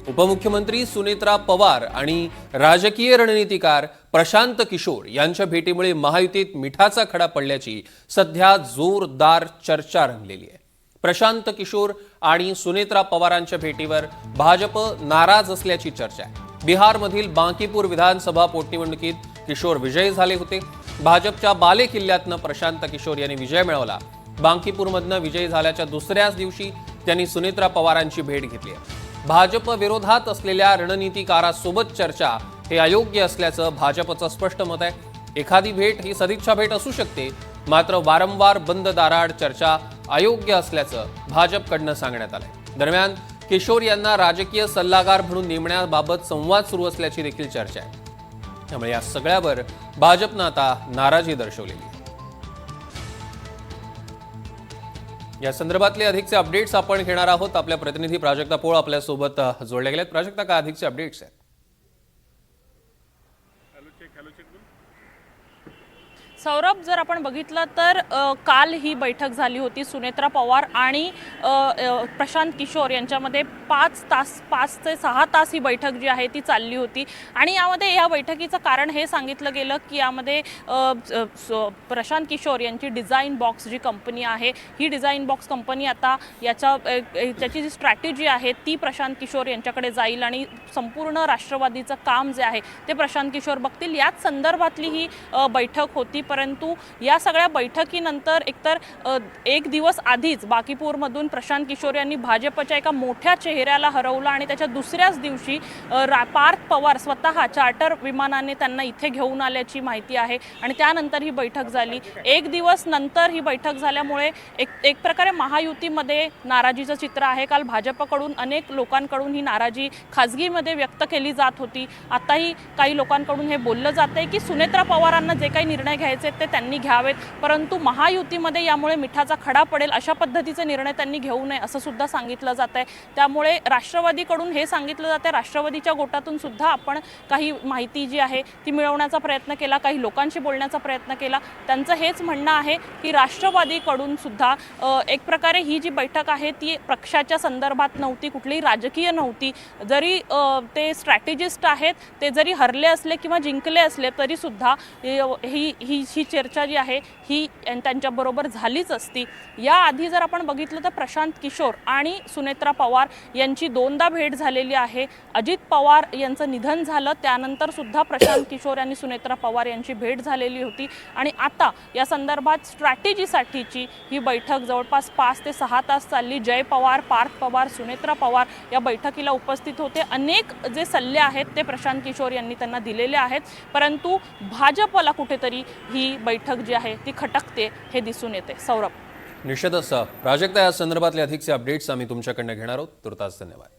उपमुख्यमंत्री सुनेत्रा पवार आणि राजकीय रणनीतिकार प्रशांत किशोर यांच्या भेटीमुळे महायुतीत मिठाचा खडा पडल्याची सध्या जोरदार चर्चा रंगलेली आहे। प्रशांत किशोर आणि सुनेत्रा पवारांच्या भेटीवर भाजप नाराज असल्याची चर्चा आहे। बिहारमधील बांकीपूर विधानसभा पोटनिवडणुकीत किशोर विजयी झाले होते। भाजपच्या बाले किल्ल्यातनं प्रशांत किशोर यांनी विजय मिळवला। बांकीपूरमधनं विजयी झाल्याच्या दुसऱ्याच दिवशी त्यांनी सुनेत्रा पवारांची भेट घेतली आहे। भाजप विरोधात असलेल्या रणनीतिकारासोबत चर्चा हे अयोग्य असल्याचं भाजपचं स्पष्ट मत आहे। एखादी भेट ही सदिच्छा भेट असू शकते, मात्र वारंवार बंद दाराआड चर्चा अयोग्य असल्याचं भाजपकडनं सांगण्यात आलंय। दरम्यान किशोर यांना राजकीय सल्लागार म्हणून नेमण्याबाबत संवाद सुरू असल्याची देखील चर्चा आहे। त्यामुळे या सगळ्यावर भाजपनं आता नाराजी दर्शवलेली आहे। या संदर्भातले अधिकचे अपडेट्स आपण घेणार आहोत। आपल्या प्रतिनिधी प्राजक्ता पोळ आपल्या सोबत जोडले गेलेत। प्राजक्ता, काय अधिकचे अपडेट्स आहेत? सौरभ, जर आपण बघितलं तर काल ही बैठक झाली होती सुनेत्रा पवार आणि प्रशांत किशोर यांच्यामध्ये 5 ते 6 तास ही बैठक जी आहे ती चालली होती। आणि यामध्ये या बैठकीचं कारण हे सांगितलं गेलं की यामध्ये प्रशांत किशोर यांची डिझाईन बॉक्स जी कंपनी आहे, ही डिझाईन बॉक्स कंपनी आता त्याची जी स्ट्रॅटेजी आहे ती प्रशांत किशोर यांच्याकडे जाईल आणि संपूर्ण राष्ट्रवादीचं काम जे आहे ते प्रशांत किशोर बघतील। याच संदर्भातली ही बैठक होती। परंतु या सगळ्या बैठकीनंतर एकतर एक दिवस आधीच बांकीपूरमधून प्रशांत किशोर यांनी भाजपच्या एका मोठ्या चेहऱ्याला हरवलं आणि त्याच्या दुसऱ्याच दिवशी पार्थ पवार स्वतः चार्टर विमानाने त्यांना इथे घेऊन आल्याची माहिती आहे। आणि त्यानंतर ही बैठक झाली। एक दिवस नंतर ही बैठक झाल्यामुळे एक प्रकारे महायुतीमध्ये नाराजीचं चित्र आहे। काल भाजपकडून अनेक लोकांकडून ही नाराजी खासगीमध्ये व्यक्त केली जात होती। आताही काही लोकांकडून हे बोललं जातंय की सुनेत्रा पवारांना जे काही निर्णय घ्यायचे ते त्यांनी घ्यावेत, परंतु महायुतीमध्ये यामुळे मिठाचा खडा पडेल अशा पद्धतीचे निर्णय त्यांनी घेऊ नये असं सुद्धा सांगितलं जातंय। त्यामुळे राष्ट्रवादीकडून हे सांगितलं जातंय, राष्ट्रवादीच्या गोटातून सुद्धा आपण काही माहिती जी आहे ती मिळवण्याचा प्रयत्न केला, काही लोकांशी बोलण्याचा प्रयत्न केला। त्यांचं हेच म्हणणं आहे की राष्ट्रवादीकडून सुद्धा एक प्रकारे ही जी बैठक आहे ती पक्षाच्या संदर्भात नव्हती, कुठलीही राजकीय नव्हती। जरी ते स्ट्रॅटेजिस्ट आहेत, ते जरी हरले असले किंवा जिंकले असले तरी सुद्धा ही चर्चा जी आहे ही त्यांच्याबरोबर झालीच असती। याआधी जर आपण बघितलं तर प्रशांत किशोर आणि सुनेत्रा पवार यांची 2दा भेट झालेली आहे। अजित पवार यांचं निधन झालं त्यानंतर सुद्धा प्रशांत किशोर आणि सुनेत्रा पवार यांची भेट झालेली होती। आणि आता या संदर्भात स्ट्रॅटेजीसाठीची ही बैठक जवळपास 5 ते 6 तास चालली। जय पवार, पार्थ पवार, सुनेत्रा पवार या बैठकीला उपस्थित होते। अनेक जे सल्ले आहेत ते प्रशांत किशोर यांनी त्यांना दिलेले आहेत, परंतु भाजपला कुठेतरी ही बैठक जी आहे ती खटकते हे दिसून येते। सौरभ, निश्चितच प्राजक्ता, या संदर्भातले अधिकचे अपडेट्स आम्ही तुमच्याकडनं घेणार आहोत। तुर्तास धन्यवाद।